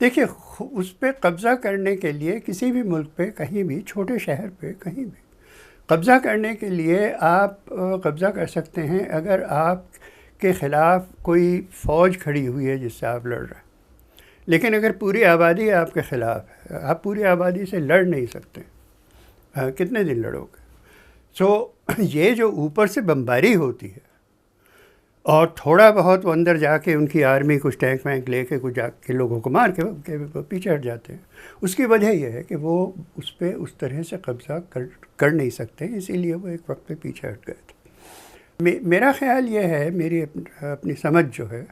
دیکھیے اس پہ قبضہ کرنے کے لیے کسی بھی ملک پہ کہیں بھی، چھوٹے شہر پہ کہیں بھی قبضہ کرنے کے لیے آپ قبضہ کر سکتے ہیں اگر آپ کے خلاف کوئی فوج کھڑی ہوئی ہے جس سے آپ لڑ رہے ہیں. لیکن اگر پوری آبادی آپ کے خلاف ہے، آپ پوری آبادی سے لڑ نہیں سکتے. کتنے دن لڑو گے؟ یہ جو اوپر سے بمباری ہوتی ہے اور تھوڑا بہت وہ اندر جا کے ان کی آرمی کچھ ٹینک وینک لے کے کچھ جا کے لوگوں کو مار کے پیچھے ہٹ جاتے ہیں، اس کی وجہ یہ ہے کہ وہ اس پہ اس طرح سے قبضہ کر نہیں سکتے، اسی لیے وہ ایک وقت پہ پیچھے ہٹ گئے تھے. میرا خیال یہ ہے، میری اپنی سمجھ جو ہے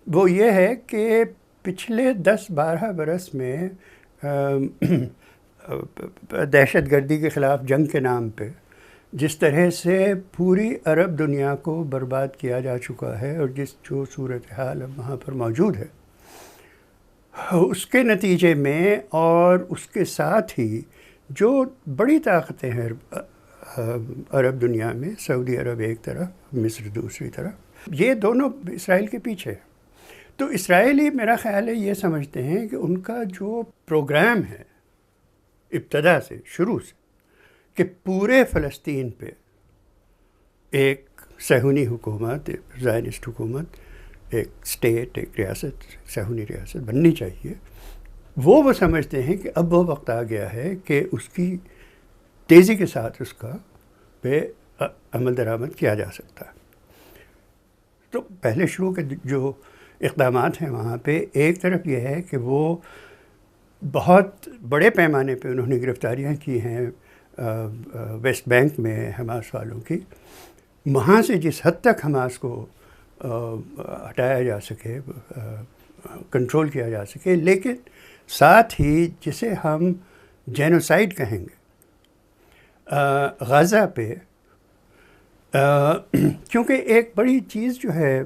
وہ یہ ہے کہ پچھلے 10-12 برس میں دہشت گردی کے خلاف جنگ کے نام پہ جس طرح سے پوری عرب دنیا کو برباد کیا جا چکا ہے اور جو صورتحال اب وہاں پر موجود ہے، اس کے نتیجے میں اور اس کے ساتھ ہی جو بڑی طاقتیں ہیں عرب دنیا میں، سعودی عرب ایک طرف، مصر دوسری طرف، یہ دونوں اسرائیل کے پیچھے ہیں. تو اسرائیلی میرا خیال ہے یہ سمجھتے ہیں کہ ان کا جو پروگرام ہے ابتدا سے، شروع سے، کہ پورے فلسطین پہ ایک صہیونی حکومت، زائنسٹ حکومت، ایک اسٹیٹ، ایک ریاست، صہیونی ریاست بننی چاہیے، وہ سمجھتے ہیں کہ اب وہ وقت آ گیا ہے کہ اس کی تیزی کے ساتھ اس کا پہ عمل درآمد کیا جا سکتا ہے. تو پہلے شروع کے جو اقدامات ہیں وہاں پہ، ایک طرف یہ ہے کہ وہ بہت بڑے پیمانے پہ انہوں نے گرفتاریاں کی ہیں ویسٹ بینک میں حماس والوں کی، وہاں سے جس حد تک حماس کو ہٹایا جا سکے، کنٹرول کیا جا سکے، لیکن ساتھ ہی جسے ہم جینوسائیڈ کہیں گے غزہ پہ، کیونکہ ایک بڑی چیز جو ہے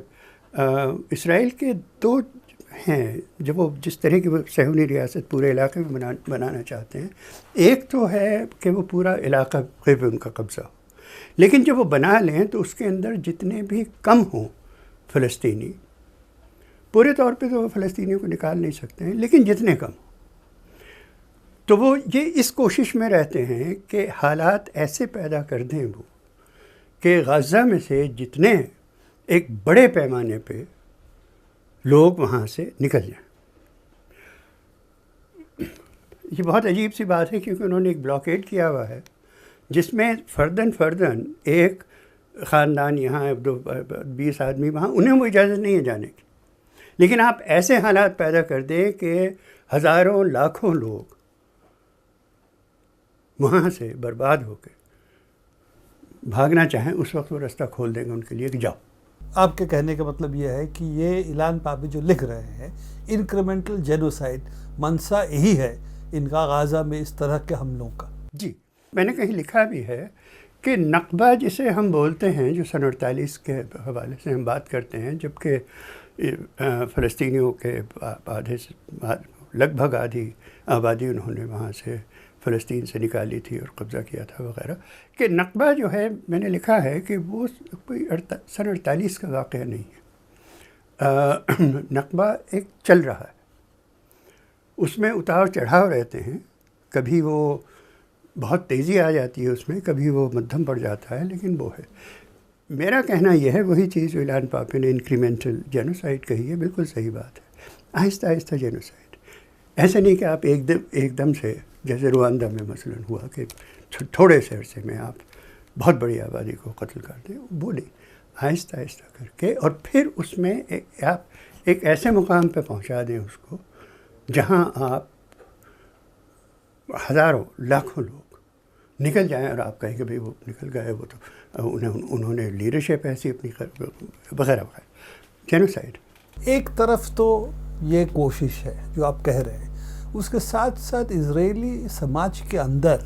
اسرائیل کے دو ہیں جب وہ جس طرح کی وہ صہیونی ریاست پورے علاقے میں بنانا چاہتے ہیں. ایک تو ہے کہ وہ پورا علاقہ پہ ان کا قبضہ ہو، لیکن جب وہ بنا لیں تو اس کے اندر جتنے بھی کم ہوں فلسطینی، پورے طور پہ تو وہ فلسطینیوں کو نکال نہیں سکتے ہیں، لیکن جتنے کم ہوں، تو وہ یہ اس کوشش میں رہتے ہیں کہ حالات ایسے پیدا کر دیں وہ کہ غزہ میں سے جتنے ایک بڑے پیمانے پہ لوگ وہاں سے نکل جائیں. یہ بہت عجیب سی بات ہے کیونکہ انہوں نے ایک بلاکیڈ کیا ہوا ہے جس میں فرداً ایک خاندان یہاں 20 آدمی وہاں، انہیں وہ اجازت نہیں ہے جانے کی، لیکن آپ ایسے حالات پیدا کر دیں کہ ہزاروں لاکھوں لوگ وہاں سے برباد ہو کے بھاگنا چاہیں، اس وقت وہ رستہ کھول دیں گے ان کے لیے کہ جاؤ. آپ کے کہنے کا مطلب یہ ہے کہ یہ اعلان پاپی جو لکھ رہے ہیں انکریمنٹل جینوسائیڈ منشا یہی ہے ان کا غزہ میں اس طرح کے حملوں کا. جی، میں نے کہیں لکھا بھی ہے کہ نقبہ جسے ہم بولتے ہیں، جو سن 48 کے حوالے سے ہم بات کرتے ہیں، جبکہ فلسطینیوں کے آدھے لگ بھگ آدھی آبادی انہوں نے وہاں سے فلسطین سے نکالی تھی اور قبضہ کیا تھا وغیرہ، کہ نقبہ جو ہے میں نے لکھا ہے کہ وہ کوئی سن 48 کا واقعہ نہیں ہے. نقبہ ایک چل رہا ہے، اس میں اتار چڑھاؤ رہتے ہیں، کبھی وہ بہت تیزی آ جاتی ہے اس میں، کبھی وہ مدھم پڑ جاتا ہے، لیکن وہ ہے. میرا کہنا یہ ہے وہی چیز جو اعلان پاپی نے انکریمنٹل جینوسائیڈ کہی ہے، بالکل صحیح بات ہے. آہستہ آہستہ جینوسائیڈ، ایسے نہیں کہ آپ ایک دم سے، جیسے روانڈا میں مثلا ہوا کہ تھوڑے سے عرصے میں آپ بہت بڑی آبادی کو قتل کر دیں، وہ نہیں، آہستہ آہستہ کر کے، اور پھر اس میں آپ ایک ایسے مقام پہ پہنچا دیں اس کو جہاں آپ ہزاروں لاکھوں لوگ نکل جائیں اور آپ کہیں کہ بھئی وہ نکل گئے، وہ تو انہوں نے لیڈرشپ ایسی اپنی وغیرہ وغیرہ. جینوسائیڈ ایک طرف تو یہ کوشش ہے جو آپ کہہ رہے ہیں، اس کے ساتھ ساتھ اسرائیلی سماج کے اندر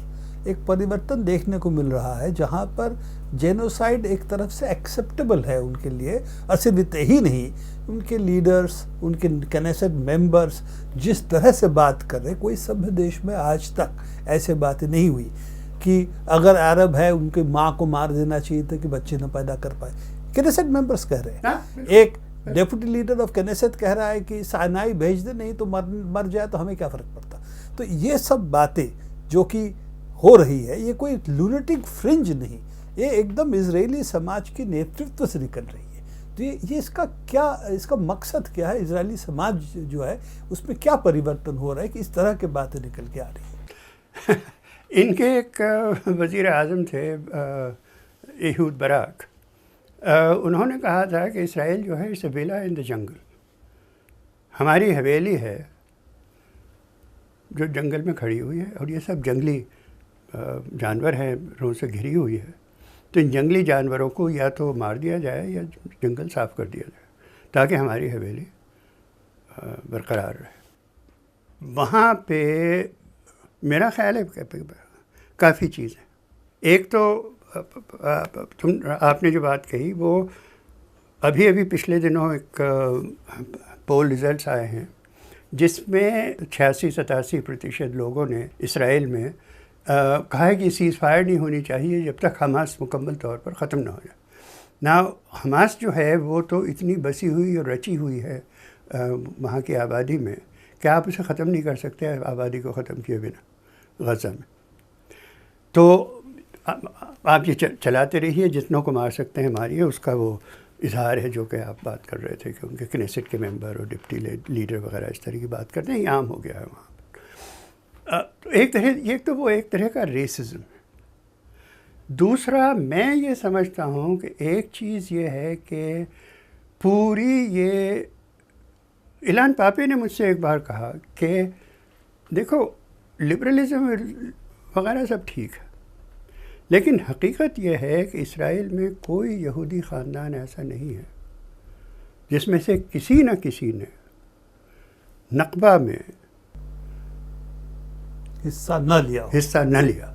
ایک پریورتن دیکھنے کو مل رہا ہے جہاں پر جینوسائیڈ ایک طرف سے ایکسیپٹیبل ہے ان کے لیے، اور صرف ہی نہیں، ان کے لیڈرز، ان کے کنیسٹ ممبرز جس طرح سے بات کر رہے، کوئی سبھی دیش میں آج تک ایسے باتیں نہیں ہوئی کہ اگر عرب ہے ان کی ماں کو مار دینا چاہیے تھا کہ بچے نہ پیدا کر پائے. کنیسٹ ممبرز کہہ رہے ہیں. ایک ڈیپوٹی لیڈر آف کنیست کہہ رہا ہے کہ سائنائی بھیج دے، نہیں تو مر جائے تو ہمیں کیا فرق پڑتا. تو یہ سب باتیں جو کہ ہو رہی ہے، یہ کوئی لونیٹک فرنج نہیں، یہ ایک دم اسرائیلی سماج کی نیترتو سے نکل رہی ہے. تو یہ اس کا مقصد کیا ہے؟ اسرائیلی سماج جو ہے اس میں کیا پریورتن ہو رہا ہے کہ اس طرح کے باتیں نکل کے آ رہی ہیں؟ ان کے ایک وزیر اعظم تھے ایہود براک، انہوں نے کہا تھا کہ اسرائیل جو ہے اٹس اے ویلا ان دا جنگل. ہماری حویلی ہے جو جنگل میں کھڑی ہوئی ہے، اور یہ سب جنگلی جانور ہیں، روح سے گھری ہوئی ہے. تو ان جنگلی جانوروں کو یا تو مار دیا جائے یا جنگل صاف کر دیا جائے تاکہ ہماری حویلی برقرار رہے. وہاں پہ میرا خیال ہے کافی چیزیں. ایک تو آپ نے جو بات کہی وہ ابھی پچھلے دنوں ایک پول ریزلٹس آئے ہیں جس میں 86-87% لوگوں نے اسرائیل میں کہا ہے کہ سیز فائر نہیں ہونی چاہیے جب تک حماس مکمل طور پر ختم نہ ہو جائے. نا حماس جو ہے وہ تو اتنی بسی ہوئی اور رچی ہوئی ہے وہاں کی آبادی میں کہ آپ اسے ختم نہیں کر سکتے آبادی کو ختم کیے بنا غزہ میں. تو آپ یہ چلاتے رہیے، جتنوں کو مار سکتے ہیں ماریے. اس کا وہ اظہار ہے جو کہ آپ بات کر رہے تھے کہ ان کے کنیسٹ کے ممبر اور ڈپٹی لیڈر وغیرہ اس طرح کی بات کرتے ہیں. یہ عام ہو گیا ہے وہاں. ایک طرح کا ریسزم ہے. دوسرا میں یہ سمجھتا ہوں کہ ایک چیز یہ ہے کہ پوری یہ ایلان پاپے نے مجھ سے ایک بار کہا کہ دیکھو لبرلزم وغیرہ سب ٹھیک ہے، لیکن حقیقت یہ ہے کہ اسرائیل میں کوئی یہودی خاندان ایسا نہیں ہے جس میں سے کسی نہ کسی نے نقبہ میں حصہ نہ لیا.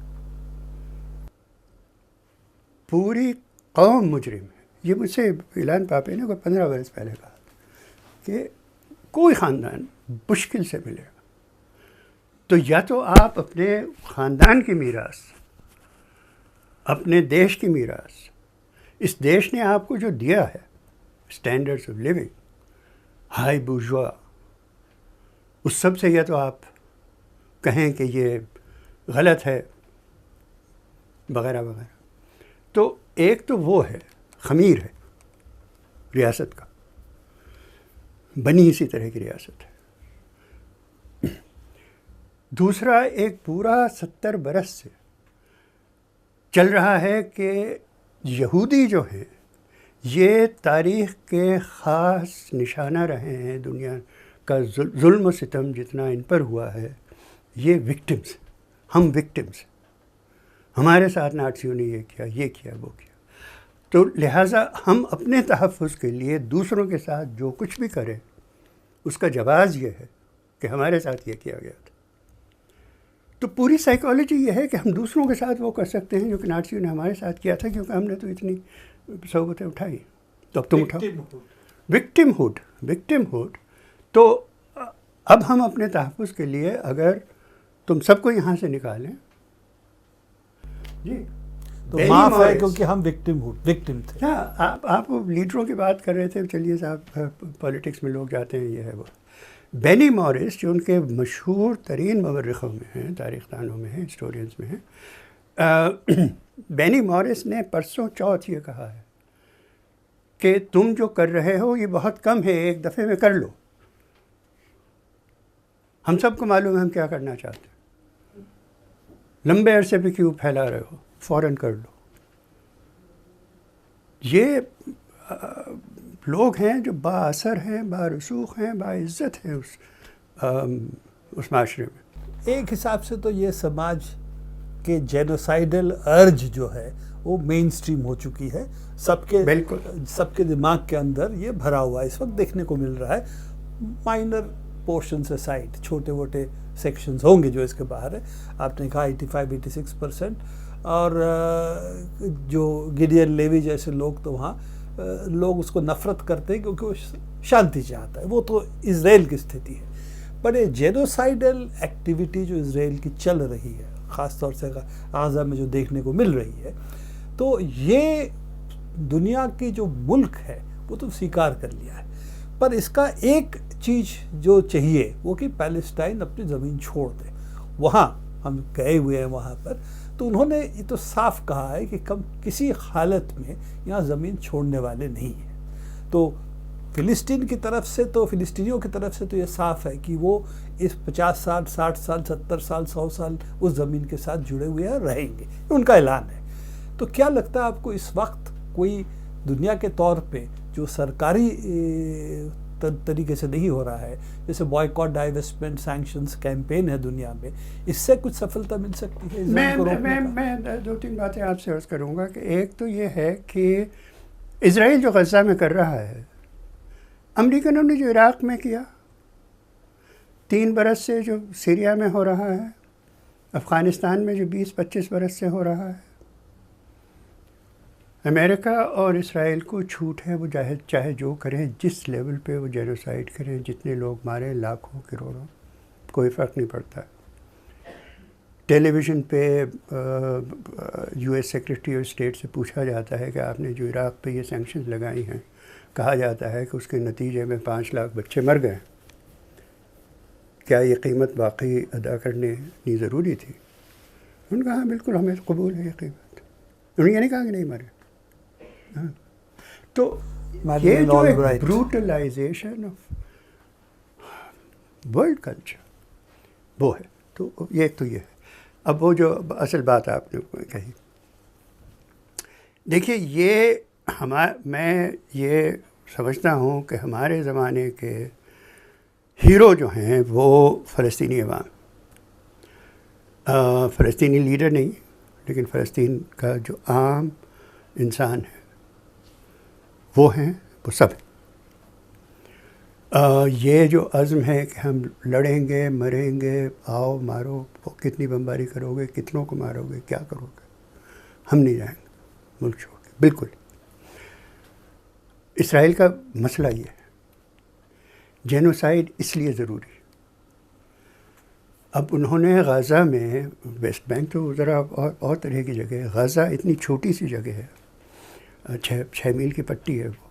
پوری قوم مجرم ہے. یہ مجھ سے ایلان پاپے نے 15 برس پہلے کہا کہ کوئی خاندان مشکل سے ملے گا. تو یا تو آپ اپنے خاندان کی میراث، اپنے دیش کی میراث، اس دیش نے آپ کو جو دیا ہے standards of living, high bourgeois, اس سب سے یا تو آپ کہیں کہ یہ غلط ہے وغیرہ وغیرہ. تو ایک تو وہ ہے خمیر ہے ریاست کا، بنی اسی طرح کی ریاست ہے. دوسرا ایک پورا 70 برس سے چل رہا ہے کہ یہودی جو ہیں یہ تاریخ کے خاص نشانہ رہے ہیں. دنیا کا ظلم و ستم جتنا ان پر ہوا ہے یہ وکٹمز، ہم وکٹمز، ہمارے ساتھ نازیوں نے یہ کیا وہ کیا. تو لہٰذا ہم اپنے تحفظ کے لیے دوسروں کے ساتھ جو کچھ بھی کریں اس کا جواز یہ ہے کہ ہمارے ساتھ یہ کیا گیا تھا. تو پوری سائیکالوجی یہ ہے کہ ہم دوسروں کے ساتھ وہ کر سکتے ہیں جو کہ نازیوں نے ہمارے ساتھ کیا تھا، کیونکہ ہم نے تو اتنی صحبتیں اٹھائی. تو اب تم اٹھاؤ وکٹم ہوڈ. تو اب ہم اپنے تحفظ کے لیے اگر تم سب کو یہاں سے نکالیں جی تو معاف ہے کیونکہ ہم وکٹم تھے. آپ لیڈروں کی بات کر رہے تھے. چلیے صاحب پولیٹکس میں لوگ جاتے ہیں، یہ ہے وہ. بینی مورس جو ان کے مشہور ترین مورخوں میں ہیں، تاریخ دانوں میں ہیں، ہسٹورینز میں ہیں، بینی مورس نے پرسوں چوتھ یہ کہا ہے کہ تم جو کر رہے ہو یہ بہت کم ہے، ایک دفعے میں کر لو. ہم سب کو معلوم ہے ہم کیا کرنا چاہتے ہیں. لمبے عرصے پہ کیوں پھیلا رہے ہو، فوراً کر لو. یہ لوگ ہیں جو با اثر ہیں، با رسوخ ہیں، با عزت ہیں اس معاشرے میں. ایک حساب سے تو یہ سماج کے جینوسائیڈل ارج جو ہے وہ مین سٹریم ہو چکی ہے. بالکل سب کے دماغ کے اندر یہ بھرا ہوا اس وقت دیکھنے کو مل رہا ہے. مائنر پورشن سے سائڈ چھوٹے موٹے سیکشنز ہوں گے جو اس کے باہر ہے. آپ نے کہا 85-86%. اور جو گیڈیئن لیوی جیسے لوگ تو وہاں لوگ اس کو نفرت کرتے ہیں کیونکہ وہ شانتی چاہتا ہے. وہ تو اسرائیل کی استھتی ہے. پر یہ جینوسائیڈل ایکٹیویٹی جو اسرائیل کی چل رہی ہے، خاص طور سے غزہ میں جو دیکھنے کو مل رہی ہے، تو یہ دنیا کی جو ملک ہے وہ تو سویکار کر لیا ہے. پر اس کا ایک چیز جو چاہیے وہ کہ پیلسٹائن اپنی زمین چھوڑ دے. وہاں ہم گئے ہوئے ہیں وہاں پر، تو انہوں نے یہ تو صاف کہا ہے کہ کسی حالت میں یہاں زمین چھوڑنے والے نہیں ہیں. تو فلسطین کی طرف سے تو فلسطینیوں کی طرف سے تو یہ صاف ہے کہ وہ اس 50 سال 60 سال 70 سال 100 سال اس زمین کے ساتھ جڑے ہوئے ہیں، رہیں گے، ان کا اعلان ہے. تو کیا لگتا ہے آپ کو اس وقت کوئی دنیا کے طور پہ جو سرکاری طریقے سے نہیں ہو رہا ہے، جیسے بوائیکاٹ، ڈائیویسٹمنٹ، سینکشنز کیمپین ہے دنیا میں، اس سے کچھ سفلتا مل سکتی ہے؟ میں 2-3 باتیں آپ سے عرض کروں گا کہ ایک تو یہ ہے کہ اسرائیل جو غزہ میں کر رہا ہے، امریکنوں نے جو عراق میں کیا، 3 برس سے جو سیریا میں ہو رہا ہے، افغانستان میں جو 20-25 برس سے ہو رہا ہے، امریکہ اور اسرائیل کو چھوٹ ہے، وہ چاہے جو کریں، جس لیول پہ وہ جینوسائیڈ کریں، جتنے لوگ ماریں، لاکھوں کروڑوں، کوئی فرق نہیں پڑتا. ٹیلی ویژن پہ U S secretary of state سے پوچھا جاتا ہے کہ آپ نے جو عراق پہ یہ سینکشنز لگائی ہیں، کہا جاتا ہے کہ اس کے نتیجے میں 5 لاکھ بچے مر گئے، کیا یہ قیمت واقعی ادا کرنی ضروری تھی؟ انہوں نے کہا ہاں بالکل، ہمیں قبول ہے یہ قیمت. انہوں نے یہ نہیں کہا کہ نہیں مرے. تو یہ جو ایک بروٹلائزیشن آف ورلڈ کلچر وہ ہے. تو یہ ہے. اب وہ جو اصل بات آپ نے کہی، دیکھیے میں یہ سمجھتا ہوں کہ ہمارے زمانے کے ہیرو جو ہیں وہ فلسطینی عوام، فلسطینی لیڈر نہیں، لیکن فلسطین کا جو عام انسان ہے وہ ہیں، وہ سب ہیں. یہ جو عزم ہے کہ ہم لڑیں گے، مریں گے، آؤ مارو، کتنی بمباری کرو گے، کتنوں کو مارو گے، کیا کرو گے، ہم نہیں جائیں گے ملک چھوڑ کے. بالکل. اسرائیل کا مسئلہ یہ ہے، جینوسائیڈ اس لیے ضروری. اب انہوں نے غزہ میں، ویسٹ بینک تو ذرا اور طرح کی جگہ ہے، غزہ اتنی چھوٹی سی جگہ ہے، 6 میل کی پٹی ہے. وہ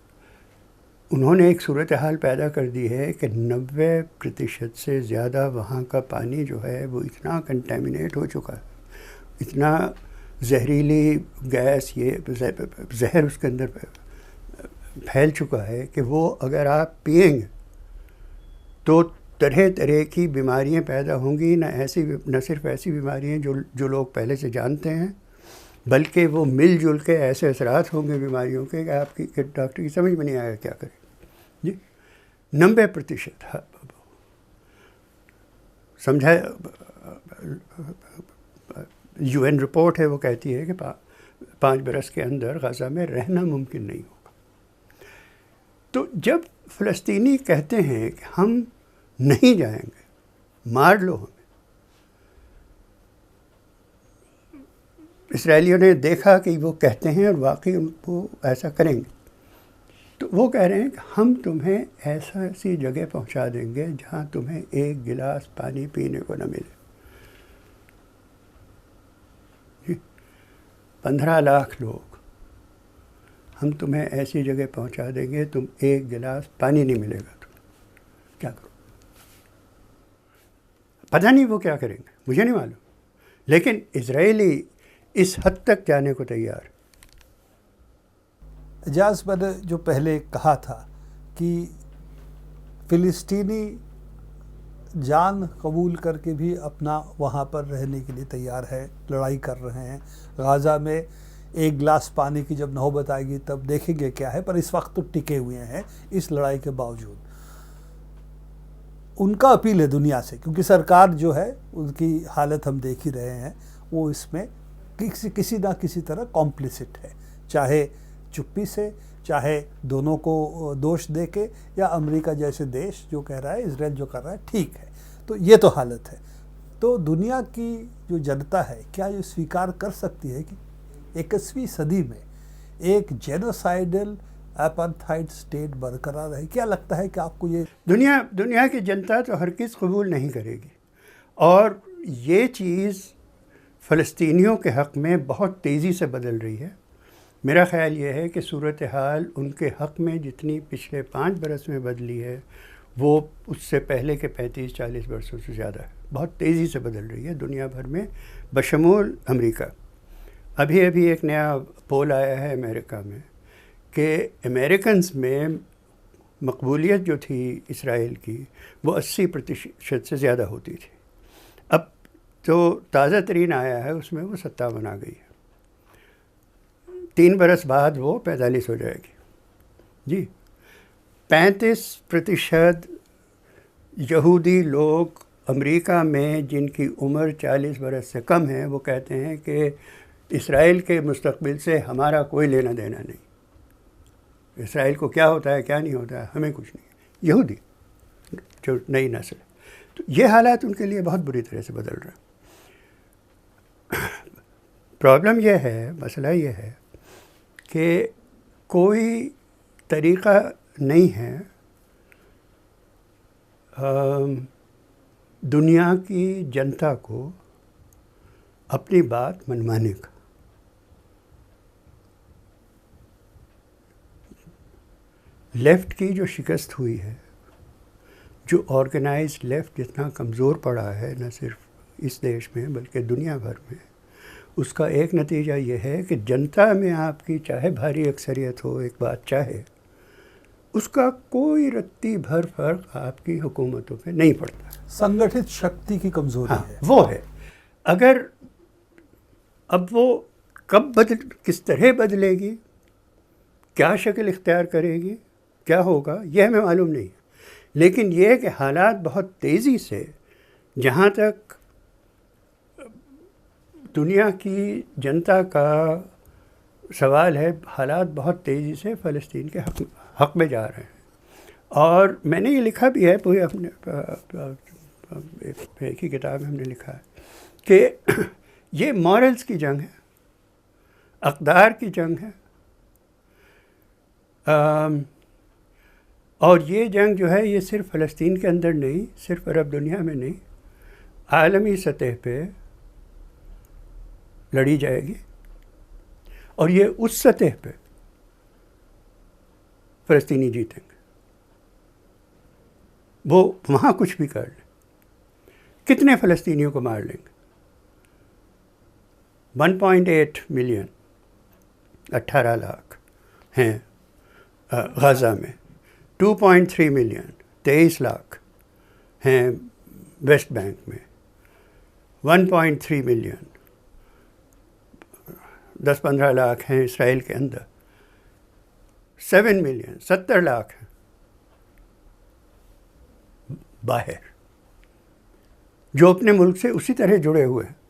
انہوں نے ایک صورتحال پیدا کر دی ہے کہ 90% سے زیادہ وہاں کا پانی جو ہے وہ اتنا کنٹیمنیٹ ہو چکا ہے، اتنا زہریلی گیس، یہ زہر اس کے اندر پھیل چکا ہے کہ وہ اگر آپ پئیں گے تو طرح طرح کی بیماریاں پیدا ہوں گی. نہ صرف ایسی بیماریاں جو لوگ پہلے سے جانتے ہیں، بلکہ وہ مل جل کے ایسے اثرات ہوں گے بیماریوں کے کہ آپ کی ڈاکٹر کی سمجھ میں نہیں آئے گا کیا کرے. جی 90% سمجھا. UN رپورٹ ہے، وہ کہتی ہے کہ 5 برس کے اندر غزہ میں رہنا ممکن نہیں ہوگا. تو جب فلسطینی کہتے ہیں کہ ہم نہیں جائیں گے، مار لو ہمیں، اسرائیلیوں نے دیکھا کہ وہ کہتے ہیں اور واقعی ان کو ایسا کریں گے، تو وہ کہہ رہے ہیں کہ ہم تمہیں ایسی جگہ پہنچا دیں گے جہاں تمہیں ایک گلاس پانی پینے کو نہ ملے. 15 لاکھ لوگ، ہم تمہیں ایسی جگہ پہنچا دیں گے، تم ایک گلاس پانی نہیں ملے گا، تم کیا کرو؟ پتہ نہیں وہ کیا کریں گے، مجھے نہیں معلوم، لیکن اسرائیلی اس حد تک جانے کو تیار. اعجاز، میں نے جو پہلے کہا تھا کہ فلسطینی جان قبول کر کے بھی اپنا وہاں پر رہنے کے لیے تیار ہے، لڑائی کر رہے ہیں. غزہ میں ایک گلاس پانی کی جب نوبت آئے گی تب دیکھیں گے کیا ہے، پر اس وقت تو ٹکے ہوئے ہیں اس لڑائی کے باوجود. ان کا اپیل ہے دنیا سے، کیونکہ سرکار جو ہے ان کی حالت ہم دیکھ ہی رہے ہیں، وہ اس میں کسی نہ کسی طرح کمپلیسٹ ہے، چاہے چپی سے، چاہے دونوں کو دوش دے کے، یا امریکہ جیسے دیش جو کہہ رہا ہے، اسرائیل جو کر رہا ہے ٹھیک ہے. تو یہ تو حالت ہے. تو دنیا کی جو جنتا ہے کیا یہ سویکار کر سکتی ہے کہ 21ویں صدی میں ایک جینوسائیڈل اپارتھائڈ اسٹیٹ برقرار ہے؟ کیا لگتا ہے کہ آپ کو یہ دنیا کی جنتا تو ہرگز قبول نہیں کرے گی. اور یہ چیز فلسطینیوں کے حق میں بہت تیزی سے بدل رہی ہے. میرا خیال یہ ہے کہ صورتحال ان کے حق میں جتنی پچھلے 5 برس میں بدلی ہے وہ اس سے پہلے کے 35-40 برسوں سے زیادہ ہے، بہت تیزی سے بدل رہی ہے دنیا بھر میں بشمول امریکہ۔ ابھی ایک نیا پول آیا ہے امریکہ میں کہ امریکنز میں مقبولیت جو تھی اسرائیل کی وہ 80% سے زیادہ ہوتی تھی، اب جو تازہ ترین آیا ہے اس میں وہ 57 آ گئی ہے، 3 برس بعد وہ 45 ہو جائے گی جی۔ 35% یہودی لوگ امریکہ میں جن کی عمر 40 برس سے کم ہے وہ کہتے ہیں کہ اسرائیل کے مستقبل سے ہمارا کوئی لینا دینا نہیں، اسرائیل کو کیا ہوتا ہے کیا نہیں ہوتا ہے ہمیں کچھ نہیں، یہودی جو نئی نسل ہے۔ تو یہ حالات ان کے لیے بہت بری طرح سے بدل رہے ہیں۔ پرابلم یہ ہے، مسئلہ یہ ہے کہ کوئی طریقہ نہیں ہے دنیا کی جنتا کو اپنی بات منوانے کا۔ لیفٹ کی جو شکست ہوئی ہے، جو آرگنائز لیفٹ جتنا کمزور پڑا ہے نہ صرف اس دیش میں بلکہ دنیا بھر میں، اس کا ایک نتیجہ یہ ہے کہ جنتا میں آپ کی چاہے بھاری اکثریت ہو ایک بات چاہے، اس کا کوئی رتی بھر فرق آپ کی حکومتوں پہ نہیں پڑتا۔ سنگٹھت شکتی کی کمزوری ہے، وہ ہے۔ اگر اب وہ کس طرح بدلے گی، کیا شکل اختیار کرے گی، کیا ہوگا، یہ ہمیں معلوم نہیں ہے، لیکن یہ کہ حالات بہت تیزی سے، جہاں تک دنیا کی جنتا کا سوال ہے، حالات بہت تیزی سے فلسطین کے حق میں جا رہے ہیں۔ اور میں نے یہ لکھا بھی ہے، پوری اپنے ایک ہی کتاب میں ہم نے لکھا ہے کہ یہ مورلز کی جنگ ہے، اقدار کی جنگ ہے، اور یہ جنگ جو ہے یہ صرف فلسطین کے اندر نہیں، صرف عرب دنیا میں نہیں، عالمی سطح پہ لڑی جائے گی، اور یہ اس سطح پہ فلسطینی جیتیں گے، وہ وہاں کچھ بھی کر لیں۔ کتنے فلسطینیوں کو مار لیں گے؟ 1.8 ملین، 18 لاکھ ہیں غزہ میں، 2.3 ملین، 23 لاکھ ہیں ویسٹ بینک میں، 1.3 ملین، 10-15 لاکھ ہیں اسرائیل کے اندر، 7 ملین، 70 لاکھ ہیں باہر، جو اپنے ملک سے اسی طرح جڑے ہوئے ہیں۔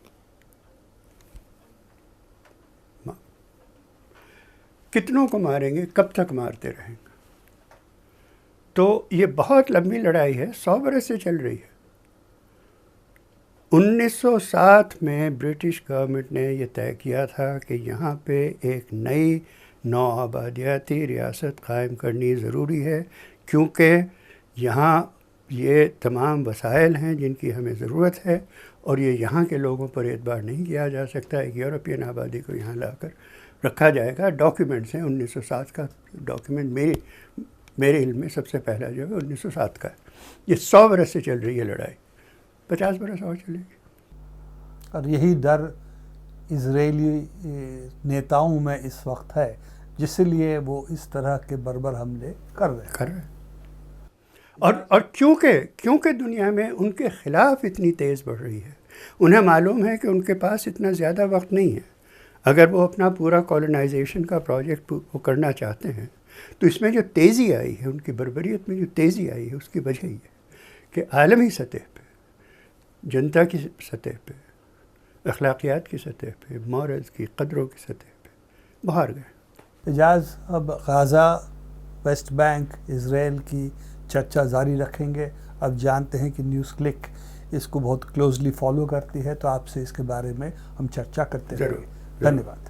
کتنوں کو ماریں گے، کب تک مارتے رہیں گے؟ تو یہ بہت لمبی لڑائی ہے، 100 برس سے چل رہی ہے۔ 1907 میں برٹش گورنمنٹ نے یہ طے کیا تھا کہ یہاں پہ ایک نئی نوآبادیاتی ریاست قائم کرنی ضروری ہے، کیونکہ یہاں یہ تمام وسائل ہیں جن کی ہمیں ضرورت ہے، اور یہ یہاں کے لوگوں پر اعتبار نہیں کیا جا سکتا۔ ایک یورپین آبادی کو یہاں لا کر رکھا جائے گا۔ ڈاکیومنٹس ہیں، 1907 کا ڈاکیومنٹ میرے علم میں سب سے پہلا جو ہے 1907 کا ہے۔ یہ 100 برس سے چل رہی ہے لڑائی، 50 برس اور چلے گی۔ اور یہی ڈر اسرائیلی نیتاؤں میں اس وقت ہے، جس لیے وہ اس طرح کے بربر حملے کر رہے ہیں۔ اور کیونکہ دنیا میں ان کے خلاف اتنی تیز بڑھ رہی ہے، انہیں معلوم ہے کہ ان کے پاس اتنا زیادہ وقت نہیں ہے۔ اگر وہ اپنا پورا کالونائزیشن کا پروجیکٹ وہ کرنا چاہتے ہیں تو اس میں جو تیزی آئی ہے، ان کی بربریت میں جو تیزی آئی ہے، اس کی وجہ یہ ہے کہ عالمی سطح پہ، جنتا کی سطح پہ، اخلاقیات کی سطح پہ، مورلز کی، قدروں کی سطح پہ باہر گئے۔ اعجاز، اب غازہ، ویسٹ بینک، اسرائیل کی چرچا جاری رکھیں گے۔ اب جانتے ہیں کہ نیوز کلک اس کو بہت کلوزلی فالو کرتی ہے، تو آپ سے اس کے بارے میں ہم چرچا کرتے رہیں گے۔ دھنیہ واد۔